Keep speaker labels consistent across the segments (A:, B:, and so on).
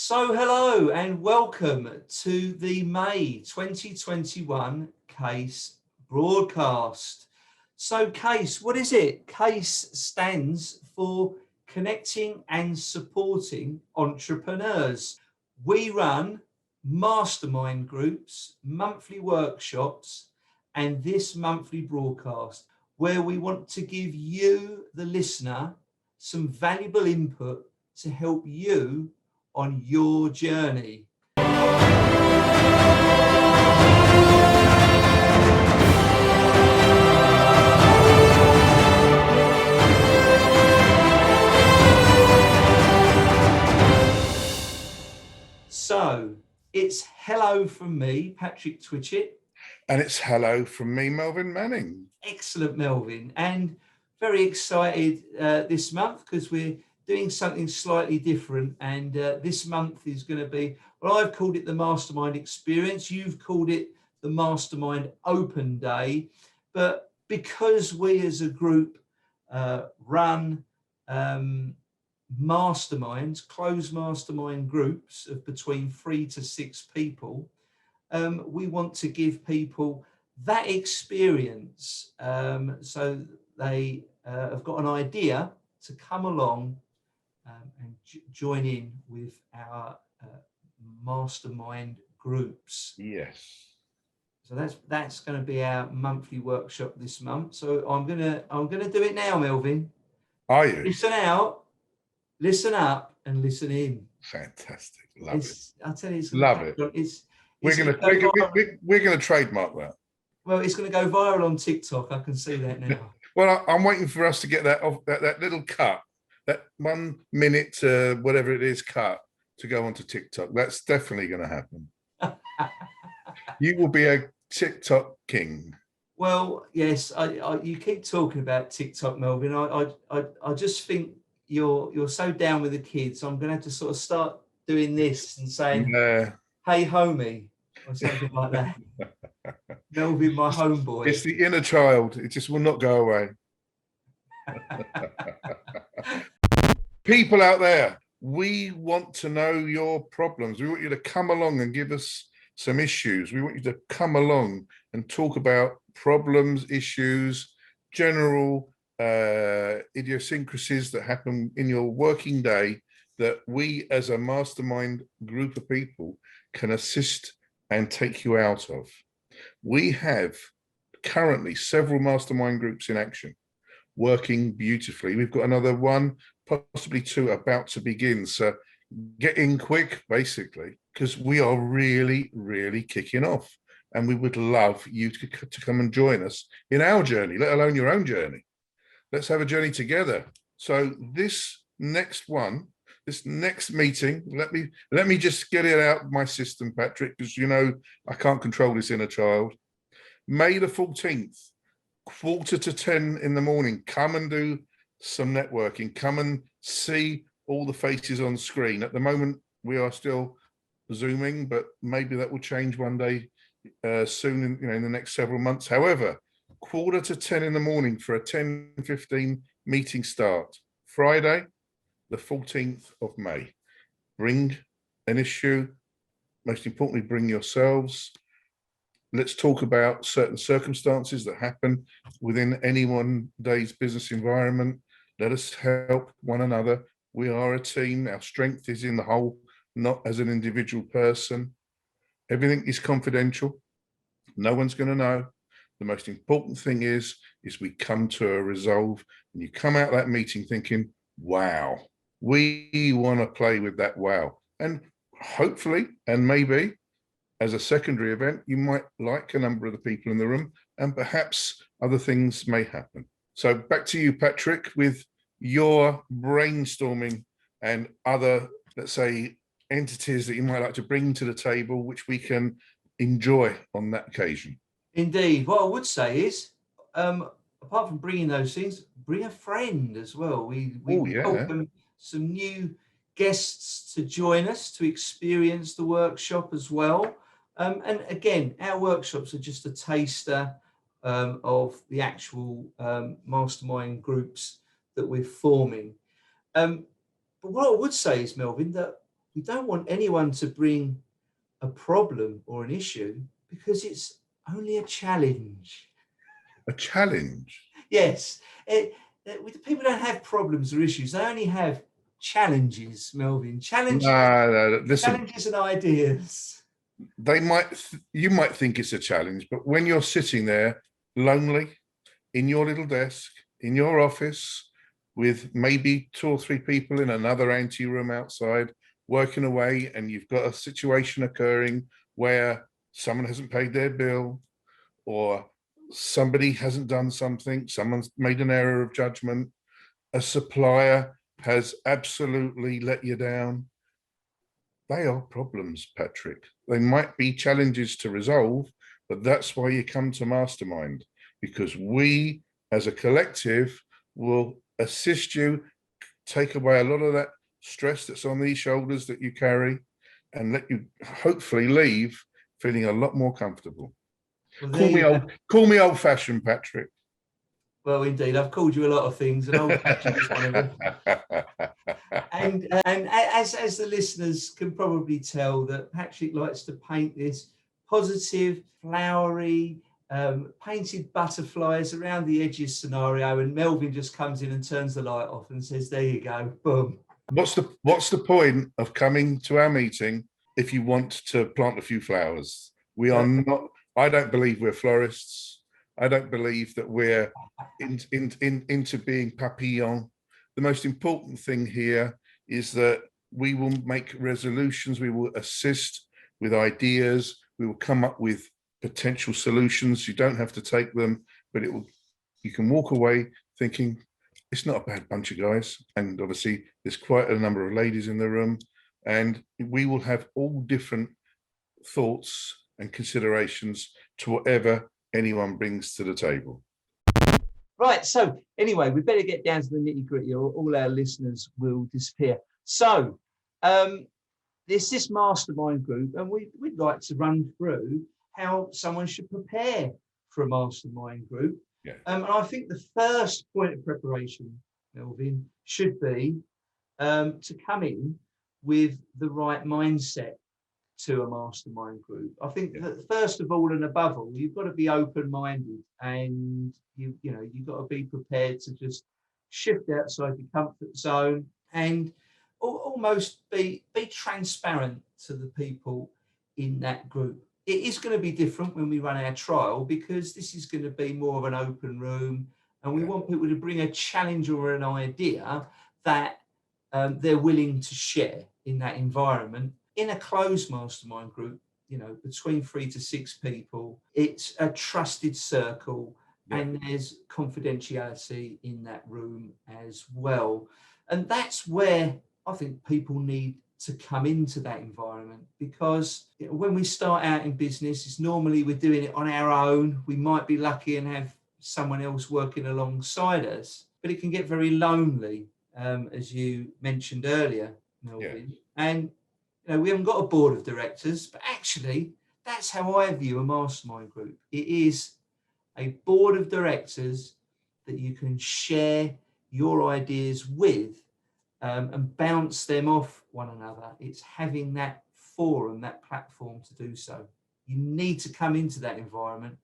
A: So hello and welcome to the May 2021 CASE broadcast. So CASE, what is it? CASE stands for Connecting and Supporting Entrepreneurs. We run mastermind groups, monthly workshops, and this monthly broadcast where we want to give you, the listener, some valuable input to help you on your journey. So it's hello from me, Patrick Twitchett.
B: And it's hello from me, Melvin Manning.
A: Excellent, Melvin. And very excited this month because we're doing something slightly different. And this month is going to be, well, I've called it the Mastermind Experience. You've called it the Mastermind Open Day. But because we as a group run masterminds, closed mastermind groups of between 3 to 6 people, we want to give people that experience so they have got an idea to come along and join in with our mastermind groups.
B: Yes.
A: So that's going to be our monthly workshop this month. So I'm gonna do it now, Melvin.
B: Are you?
A: Listen out, listen up, and listen in.
B: Fantastic. Love it.
A: I tell you,
B: Love it. We're gonna trademark that.
A: Well, it's going to go viral on TikTok. I can see that now.
B: Well, I'm waiting for us to get that off that little cut, that 1 minute, whatever it is, cut to go onto TikTok. That's definitely going to happen. You will be a TikTok king.
A: Well, yes. You keep talking about TikTok, Melvin. I just think you're so down with the kids. I'm going to have to sort of start doing this and saying, "Hey, homie," or something like that. Melvin, my homeboy.
B: It's the inner child. It just will not go away. People out there, we want to know your problems. We want you to come along and give us some issues. We want you to come along and talk about problems, issues, general idiosyncrasies that happen in your working day that we as a mastermind group of people can assist and take you out of. We have currently several mastermind groups in action, working beautifully. We've got another one, possibly 2 about to begin. So get in quick, basically, because we are really, really kicking off. And we would love you to come and join us in our journey, let alone your own journey. Let's have a journey together. So this next one, this next meeting, let me just get it out of my system, Patrick, because you know I can't control this inner child. May the 14th, 9:45 in the morning, come and do some networking. Come and see all the faces on screen. At the moment, we are still Zooming, but maybe that will change one day soon, in the next several months. However, 9:45 in the morning for a 10:15 meeting start, Friday, the 14th of May. Bring an issue. Most importantly, bring yourselves. Let's talk about certain circumstances that happen within any one day's business environment. Let us help one another. We are a team. Our strength is in the whole, not as an individual person. Everything is confidential. No one's going to know. The most important thing is we come to a resolve, and you come out that meeting thinking, wow, we want to play with that wow. And hopefully, and maybe, as a secondary event, you might like a number of the people in the room, and perhaps other things may happen. So back to you, Patrick, with your brainstorming and other, let's say, entities that you might like to bring to the table, which we can enjoy on that occasion.
A: Indeed. What I would say is, apart from bringing those things, bring a friend as well. We welcome some new guests to join us to experience the workshop as well. And again, our workshops are just a taster of the actual mastermind groups that we're forming. But what I would say is, Melvin, that we don't want anyone to bring a problem or an issue, because it's only a challenge.
B: A challenge.
A: Yes, people don't have problems or issues. They only have challenges, Melvin.
B: No, listen.
A: Challenges and ideas.
B: You might think it's a challenge, but when you're sitting there lonely in your little desk, in your office, with maybe 2 or 3 people in another ante-room outside working away, and you've got a situation occurring where someone hasn't paid their bill, or somebody hasn't done something, someone's made an error of judgment, a supplier has absolutely let you down. They are problems, Patrick. They might be challenges to resolve, but that's why you come to Mastermind, because we as a collective will assist you, take away a lot of that stress that's on these shoulders that you carry, and let you hopefully leave feeling a lot more comfortable.
A: Well,
B: call me old-fashioned, Patrick.
A: Well, indeed, I've called you a lot of things, and old-fashioned is one of them. And as the listeners can probably tell, that Patrick likes to paint this positive, flowery, painted butterflies around the edges scenario, and Melvin just comes in and turns the light off and says, "There you go, boom."
B: What's the point of coming to our meeting if you want to plant a few flowers? We are not. I don't believe we're florists. I don't believe that we're into being papillon. The most important thing here is that we will make resolutions. We will assist with ideas. We will come up with potential solutions. You don't have to take them, but you can walk away thinking it's not a bad bunch of guys. And obviously there's quite a number of ladies in the room, and we will have all different thoughts and considerations to whatever anyone brings to the table.
A: Right, so anyway, we better get down to the nitty-gritty, or all our listeners will disappear. So there's this mastermind group, and we'd like to run through how someone should prepare for a mastermind group.
B: Yeah.
A: And I think the first point of preparation, Melvin, should be to come in with the right mindset to a mastermind group. I think that first of all and above all, you've got to be open-minded, and you've got to be prepared to just shift outside your comfort zone and almost be transparent to the people in that group. It is going to be different when we run our trial, because this is going to be more of an open room, and we want people to bring a challenge or an idea that they're willing to share in that environment. In a closed mastermind group, between 3 to 6 people, it's a trusted circle, and there's confidentiality in that room as well. And that's where I think people need to come into that environment, because when we start out in business, it's normally we're doing it on our own. We might be lucky and have someone else working alongside us, but it can get very lonely, as you mentioned earlier, Melvin. And we haven't got a board of directors, but actually that's how I view a mastermind group. It is a board of directors that you can share your ideas with, and bounce them off one another. It's having that forum, that platform to do so. You need to come into that environment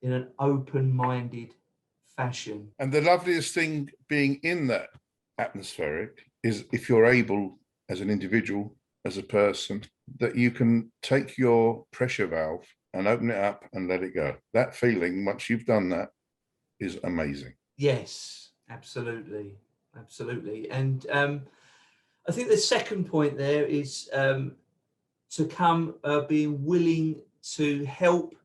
A: in an open-minded fashion.
B: And the loveliest thing being in that atmospheric is if you're able, as an individual, as a person, that you can take your pressure valve and open it up and let it go. That feeling, once you've done that, is amazing.
A: Yes, absolutely. Absolutely. And I think the second point there is to come being willing to help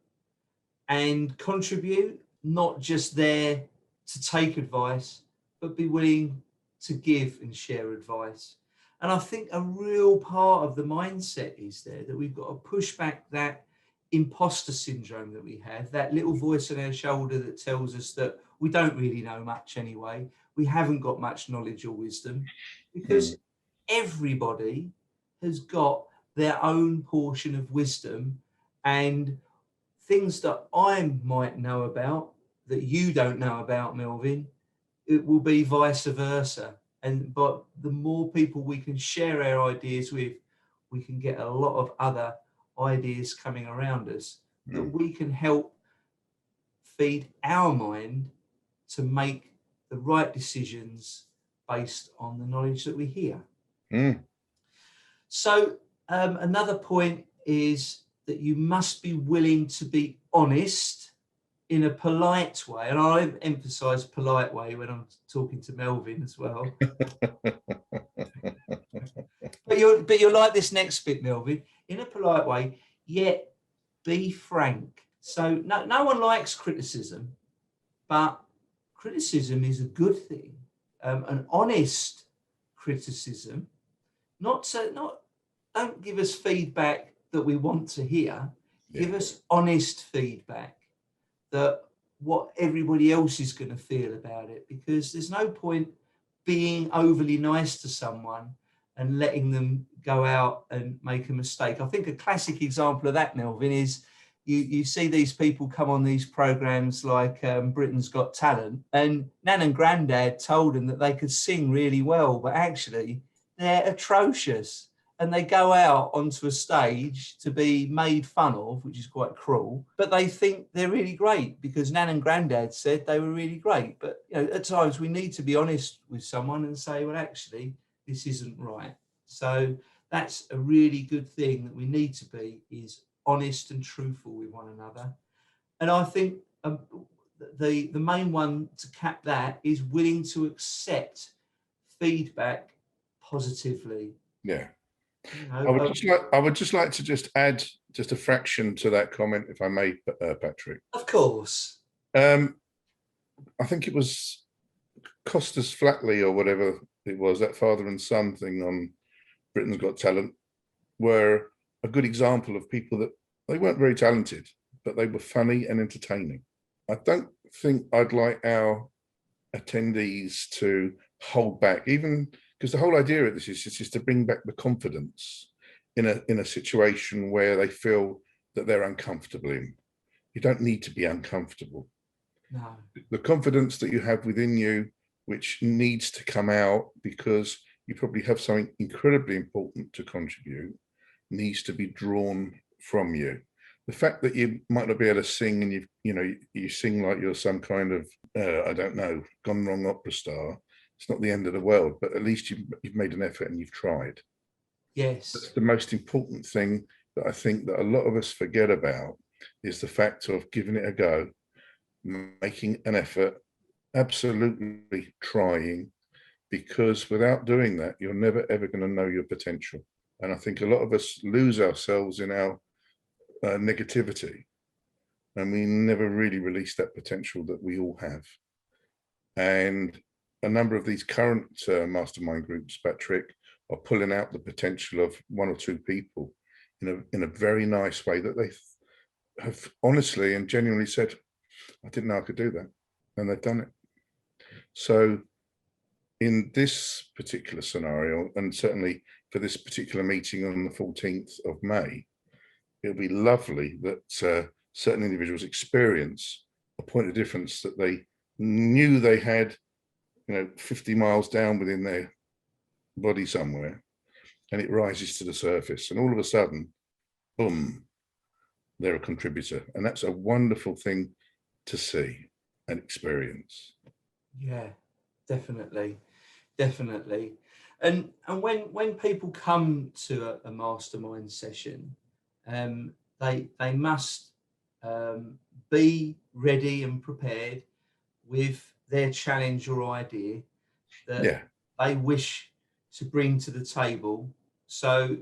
A: and contribute, not just there to take advice, but be willing to give and share advice. And I think a real part of the mindset is there that we've got to push back that imposter syndrome that we have, that little voice on our shoulder that tells us that we don't really know much anyway. We haven't got much knowledge or wisdom, because everybody has got their own portion of wisdom, and things that I might know about that you don't know about, Melvin, it will be vice versa. But the more people we can share our ideas with, we can get a lot of other ideas coming around us that we can help feed our mind to make the right decisions based on the knowledge that we hear. So another point is that you must be willing to be honest in a polite way, and I'll emphasize polite way when I'm talking to Melvin as well. but you'll like this next bit, Melvin, in a polite way, yet be frank. So no one likes criticism, but criticism is a good thing. An honest criticism, don't give us feedback that we want to hear. Yeah. Give us honest feedback that what everybody else is going to feel about it, because there's no point being overly nice to someone and letting them go out and make a mistake. I think a classic example of that, Melvin, is you see these people come on these programs like Britain's Got Talent, and Nan and Grandad told them that they could sing really well, but actually they're atrocious. And they go out onto a stage to be made fun of, which is quite cruel, but they think they're really great because Nan and Grandad said they were really great. But at times we need to be honest with someone and say, well, actually, this isn't right. So that's a really good thing that we need to be, is honest and truthful with one another. And I think the main one to cap that is willing to accept feedback positively.
B: Yeah. I would just like to add just a fraction to that comment, if I may, Patrick.
A: Of course.
B: I think it was Costas Flatley or whatever it was, that father and son thing on Britain's Got Talent, were a good example of people that they weren't very talented, but they were funny and entertaining. I don't think I'd like our attendees to hold back, even because the whole idea of this is just to bring back the confidence in a situation where they feel that they're uncomfortable in. You don't need to be uncomfortable.
A: No.
B: The confidence that you have within you, which needs to come out because you probably have something incredibly important to contribute, needs to be drawn from you. The fact that you might not be able to sing and you sing like you're some kind of, I don't know, gone wrong opera star, it's not the end of the world, but at least you've made an effort and you've tried.
A: Yes.
B: That's the most important thing that I think that a lot of us forget about, is the fact of giving it a go, making an effort, absolutely trying, because without doing that, you're never, ever going to know your potential. And I think a lot of us lose ourselves in our negativity, and we never really release that potential that we all have. And a number of these current mastermind groups, Patrick, are pulling out the potential of one or two people in a very nice way that they have honestly and genuinely said, I didn't know I could do that, and they've done it. So in this particular scenario, and certainly for this particular meeting on the 14th of May, it'll be lovely that certain individuals experience a point of difference that they knew they had 50 miles down within their body somewhere, and it rises to the surface, and all of a sudden, boom, they're a contributor. And that's a wonderful thing to see and experience.
A: Yeah, definitely. And when people come to a mastermind session, they must be ready and prepared with their challenge or idea that they wish to bring to the table. So,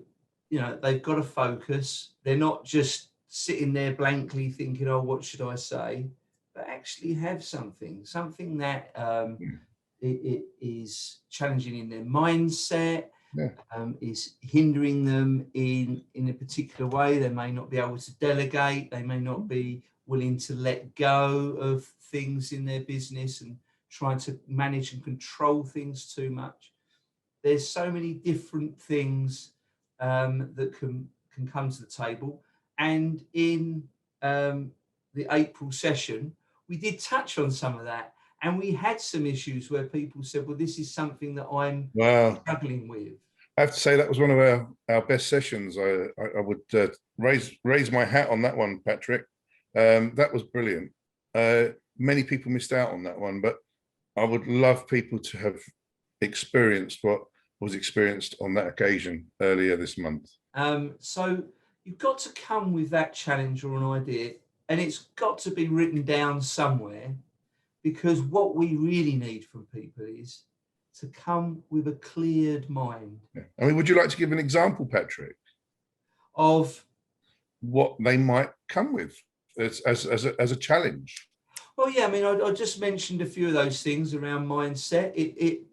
A: they've got to focus. They're not just sitting there blankly thinking, oh, what should I say? But actually have something that it is challenging in their mindset, is hindering them in a particular way. They may not be able to delegate. They may not be willing to let go of things in their business and trying to manage and control things too much. There's so many different things that can come to the table. And in the April session, we did touch on some of that. And we had some issues where people said, well, this is something that I'm struggling with.
B: I have to say that was one of our best sessions. I would raise my hat on that one, Patrick. That was brilliant. Many people missed out on that one, but I would love people to have experienced what was experienced on that occasion earlier this month.
A: So you've got to come with that challenge or an idea, and it's got to be written down somewhere, because what we really need from people is to come with a cleared mind.
B: Yeah. I mean, would you like to give an example, Patrick,
A: of
B: what they might come with as a challenge?
A: Well, yeah, I mean, I just mentioned a few of those things around mindset.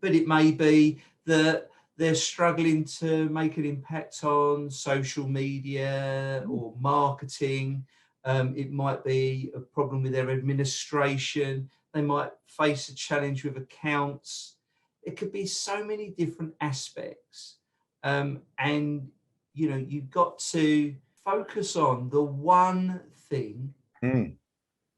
A: But it may be that they're struggling to make an impact on social media or marketing. It might be a problem with their administration. They might face a challenge with accounts. It could be so many different aspects. And, you know, you've got to focus on the one thing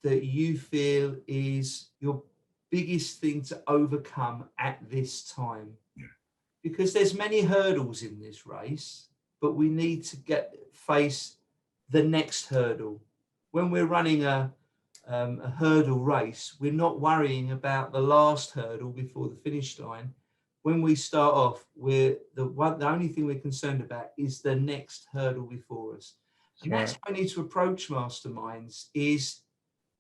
A: that you feel is your biggest thing to overcome at this time. Because there's many hurdles in this race, but we need to face the next hurdle. When we're running a hurdle race, we're not worrying about the last hurdle before the finish line. When we start off, the only thing we're concerned about is the next hurdle before us. And that's how we need to approach masterminds, is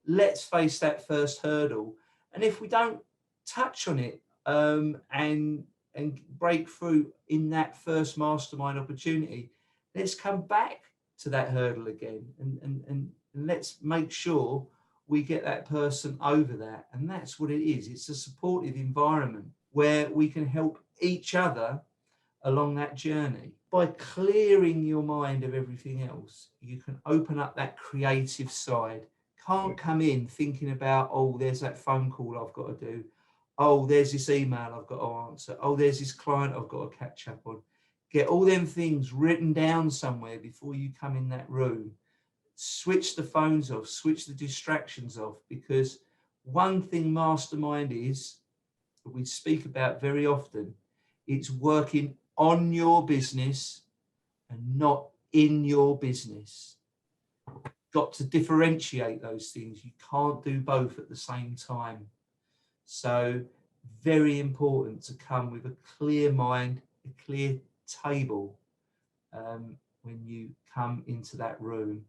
A: let's face that first hurdle. And if we don't touch on it and break through in that first mastermind opportunity, let's come back to that hurdle again and let's make sure we get that person over that. And that's what it is. It's a supportive environment where we can help each other along that journey. By clearing your mind of everything else, you can open up that creative side. Can't come in thinking about, oh, there's that phone call I've got to do. Oh, there's this email I've got to answer. Oh, there's this client I've got to catch up on. Get all them things written down somewhere before you come in that room. Switch the phones off, switch the distractions off, because one thing Mastermind is, that we speak about very often, it's working on your business and not in your business. Got to differentiate those things. You can't do both at the same time. So very important to come with a clear mind, a clear table when you come into that room.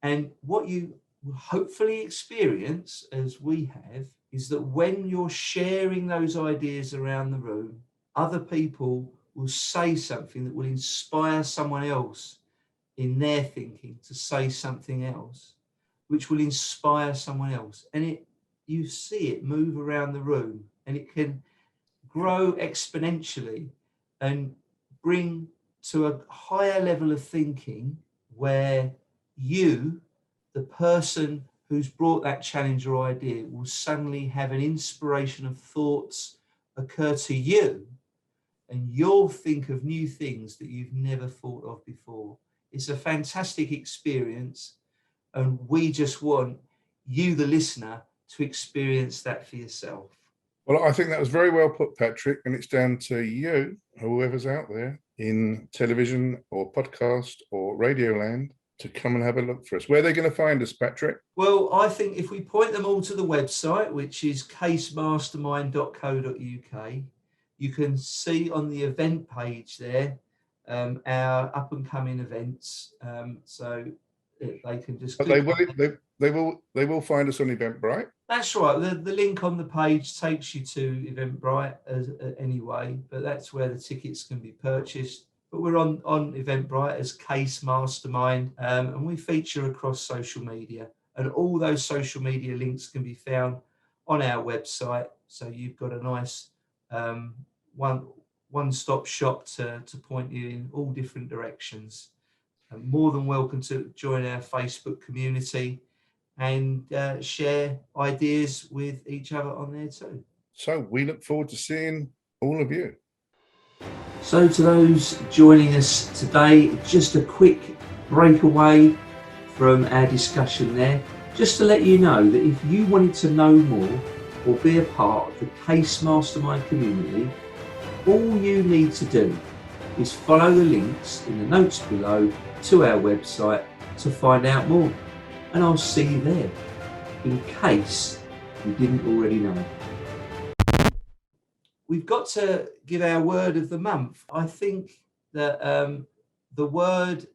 A: And what you will hopefully experience, as we have, is that when you're sharing those ideas around the room, other people will say something that will inspire someone else in their thinking to say something else, which will inspire someone else. And you see it move around the room, and it can grow exponentially and bring to a higher level of thinking where you, the person who's brought that challenge or idea, will suddenly have an inspiration of thoughts occur to you, and you'll think of new things that you've never thought of before. It's a fantastic experience, and we just want you, the listener, to experience that for yourself.
B: Well, I think that was very well put, Patrick, and it's down to you, whoever's out there in television or podcast or radio land, to come and have a look for us. Where are they going to find us, Patrick?
A: Well, I think if we point them all to the website, which is casemastermind.co.uk, you can see on the event page there our up and coming events. So they can just.
B: But they will find us on Eventbrite.
A: That's right. The link on the page takes you to Eventbrite anyway, but that's where the tickets can be purchased. But we're on Eventbrite as Case Mastermind, and we feature across social media. And all those social media links can be found on our website. So you've got a nice one-stop shop to point you in all different directions. And more than welcome to join our Facebook community and share ideas with each other on there too.
B: So we look forward to seeing all of you.
A: So to those joining us today, just a quick breakaway from our discussion there, just to let you know that if you wanted to know more or be a part of the Case Mastermind community, all you need to do is follow the links in the notes below to our website to find out more. And I'll see you there, in case you didn't already know. We've got to give our word of the month. I think that the word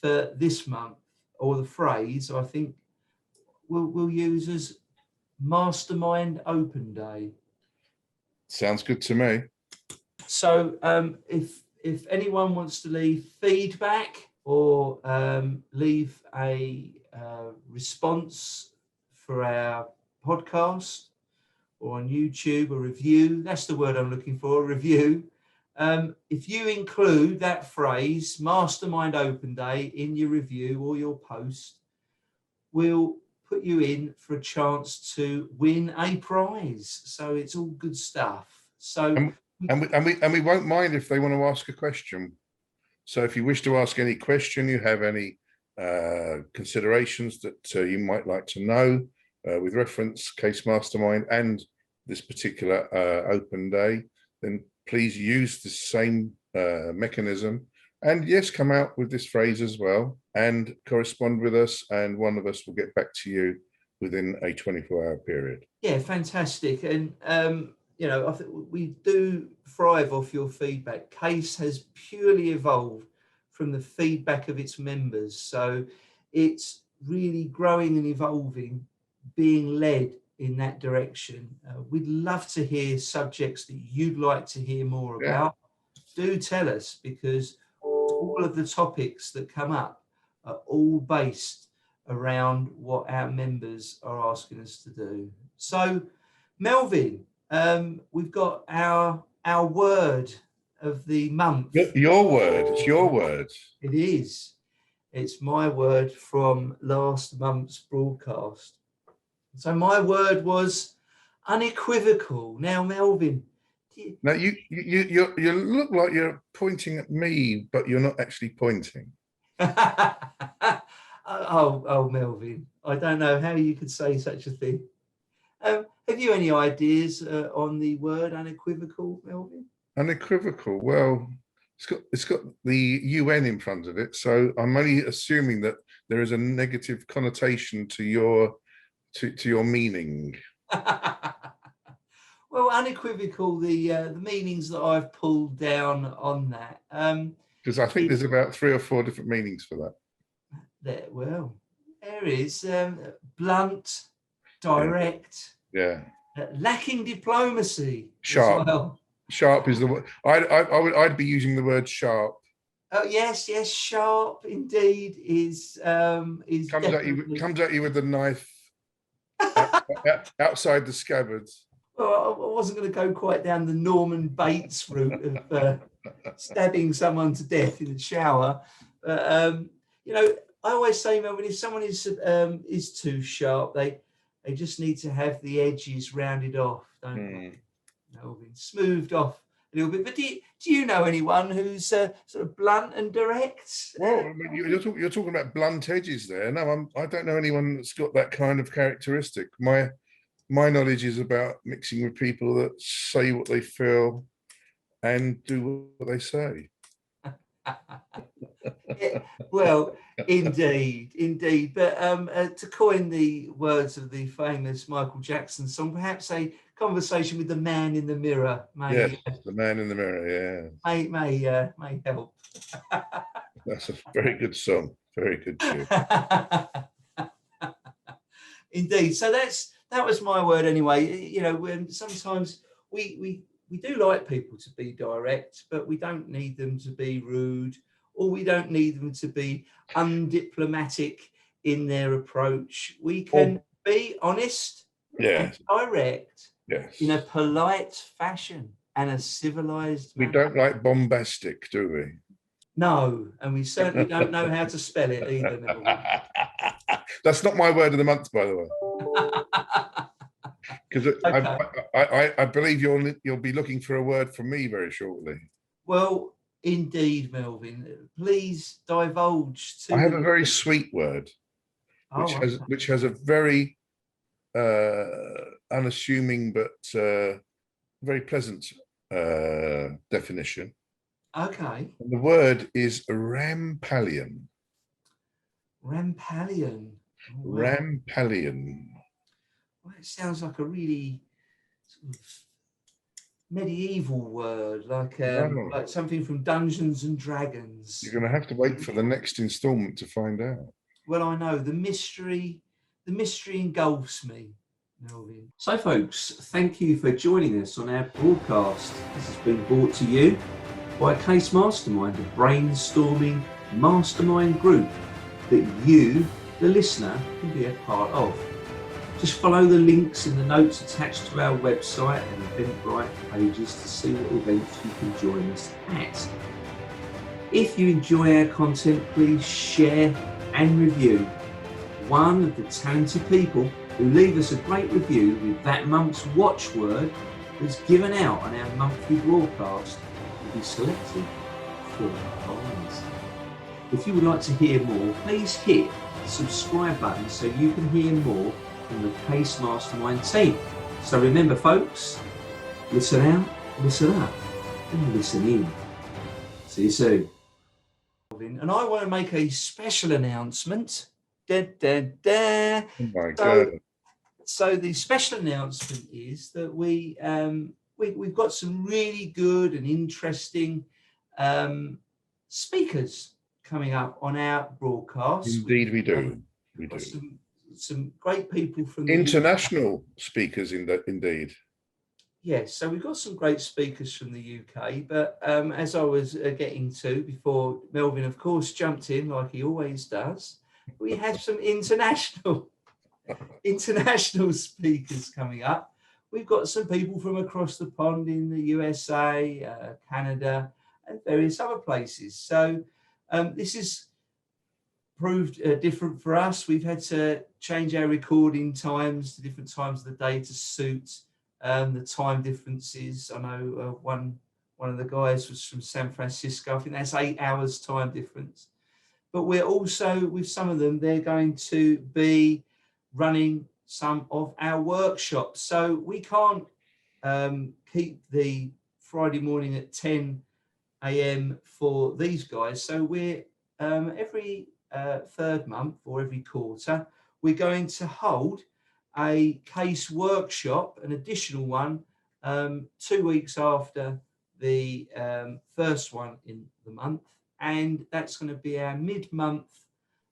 A: for this month, or the phrase, I think we'll use as Mastermind Open Day.
B: Sounds good to me.
A: So if anyone wants to leave feedback or leave a response for our podcast or on YouTube, a review, that's the word I'm looking for, a review. If you include that phrase, Mastermind Open Day, in your review or your post, we'll put you in for a chance to win a prize. So it's all good stuff. So
B: and we won't mind if they want to ask a question. So if you wish to ask any question, you have any considerations that you might like to know with reference Case Mastermind and this particular open day, then please use the same mechanism. And yes, come out with this phrase as well and correspond with us, and one of us will get back to you within a 24-hour period.
A: Yeah, fantastic. And you know, I think we do thrive off your feedback. Case has purely evolved from the feedback of its members, so it's really growing and evolving, being led in that direction. We'd love to hear subjects that you'd like to hear more about. Do tell us, because all of the topics that come up are all based around what our members are asking us to do. So, Melvin, we've got our word of the month.
B: Your word. It's your word.
A: It is. It's my word from last month's broadcast. So my word was unequivocal. Now, Melvin.
B: Now you look like you're pointing at me, but you're not actually pointing.
A: oh, Melvin, I don't know how you could say such a thing. Have you any ideas on the word unequivocal, Melvin?
B: Unequivocal. Well, it's got the UN in front of it, so I'm only assuming that there is a negative connotation to your meaning.
A: Well, unequivocal, the meanings that I've pulled down on that.
B: Because I think there's about 3 or 4 different meanings for that.
A: There is blunt, direct, lacking diplomacy.
B: Sharp.
A: Well.
B: Sharp is the word. I'd be using the word sharp.
A: Oh yes, sharp indeed is
B: comes at you with the knife outside the scabbards.
A: Well, I wasn't going to go quite down the Norman Bates route of stabbing someone to death in the shower. You know, I always say, Melvin, if someone is too sharp, they just need to have the edges rounded off, don't they? Melvin, smoothed off a little bit. But do you know anyone who's sort of blunt and direct?
B: Well, I mean, you're talking about blunt edges there. No, I don't know anyone that's got that kind of characteristic. My knowledge is about mixing with people that say what they feel and do what they say.
A: Well, indeed. But to coin the words of the famous Michael Jackson song, perhaps a conversation with the man in the mirror may.
B: Yes, the man in the mirror. Yeah,
A: may help.
B: That's a very good song. Very good tune.
A: Indeed. So that was my word anyway. You know, when sometimes we do like people to be direct, but we don't need them to be rude, or we don't need them to be undiplomatic in their approach. We can be honest and direct in a polite fashion and a civilized manner.
B: We don't like bombastic, do we?
A: No, and we certainly don't know how to spell it either.
B: That's not my word of the month, by the way. Because I believe you'll be looking for a word from me very shortly.
A: Well, indeed, Melvin. Please divulge to.
B: I have a very sweet word, which has a very unassuming but very pleasant definition.
A: Okay.
B: And the word is Rampallion.
A: Rampallion. Oh, wow.
B: Rampallion.
A: Well, it sounds like a really sort of medieval word,
B: No.
A: like something from Dungeons and Dragons.
B: You're going to have to wait for the next installment to find out.
A: Well, I know the mystery engulfs me, Melvin. So, folks, thank you for joining us on our broadcast. This has been brought to you by Case Mastermind, a brainstorming mastermind group that you, the listener, can be a part of. Just follow the links in the notes attached to our website and Eventbrite pages to see what events you can join us at. If you enjoy our content, please share and review. One of the talented people who leave us a great review with that month's watchword that's given out on our monthly broadcast will be selected for a prize. If you would like to hear more, please hit the subscribe button so you can hear more from the Case Mastermind team. So remember, folks, listen out, listen up, and listen in. See you soon. And I want to make a special announcement. Da, da, da.
B: Oh my God.
A: So the special announcement is that we've got some really good and interesting speakers coming up on our broadcast.
B: Indeed, we do. We do.
A: Some great people from the
B: International speakers, indeed.
A: Yes, so we've got some great speakers from the UK, but as I was getting to before Melvin, of course, jumped in like he always does, we have some international speakers coming up. We've got some people from across the pond in the USA, Canada, and various other places. So this is proved different for us. We've had to change our recording times to different times of the day to suit the time differences. I know one of the guys was from San Francisco. I think that's 8 hours time difference. But we're also, with some of them, they're going to be running some of our workshops. So we can't keep the Friday morning at 10 a.m. for these guys. So we're every third month or every quarter, we're going to hold a case workshop, an additional one, 2 weeks after the first one in the month. And that's going to be our mid-month,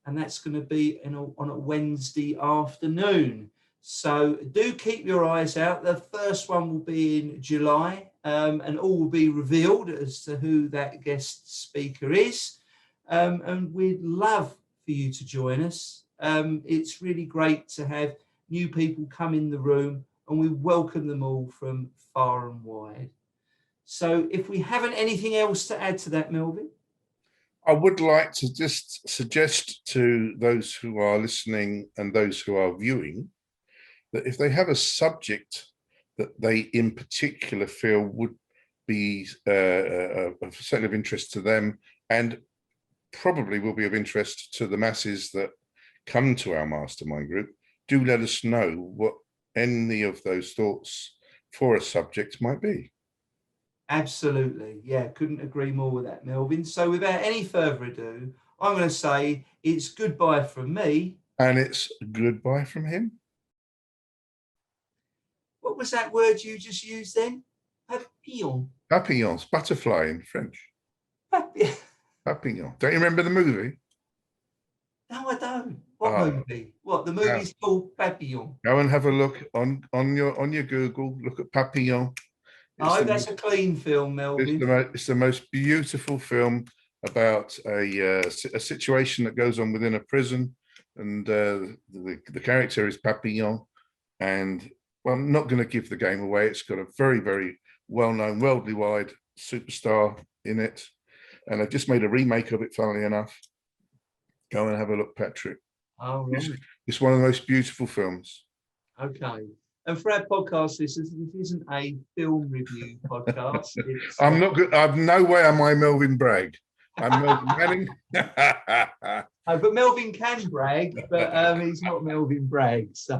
A: and that's going to be on a Wednesday afternoon. So do keep your eyes out. The first one will be in July, and all will be revealed as to who that guest speaker is. And we'd love for you to join us. It's really great to have new people come in the room, and we welcome them all from far and wide. So if we haven't anything else to add to that, Melvin?
B: I would like to just suggest to those who are listening and those who are viewing that if they have a subject that they in particular feel would be of certainly of interest to them, and probably will be of interest to the masses that come to our mastermind group, do let us know what any of those thoughts for a subject might be.
A: Absolutely. Yeah, couldn't agree more with that, Melvin. So without any further ado, I'm going to say it's goodbye from me.
B: And it's goodbye from him.
A: What was that word you just used then? Papillon.
B: Papillons, butterfly in French.
A: Papillon.
B: Papillon. Don't you remember the movie?
A: No, I don't. What movie? What, the movie's called Papillon?
B: Go and have a look on your Google. Look at Papillon.
A: That's a clean film, Melvin.
B: It's the most beautiful film about a situation that goes on within a prison, and the character is Papillon. And well, I'm not going to give the game away. It's got a very, very well-known, worldly wide superstar in it, and I've just made a remake of it, funnily enough. Go and have a look, Patrick.
A: Oh, right.
B: It's one of the most beautiful films.
A: Okay. And for our podcast, this isn't a film review podcast.
B: I'm not good. I'm no way am I Melvin Bragg. I'm Melvin Manning.
A: But Melvin can brag, but he's not Melvin Bragg. So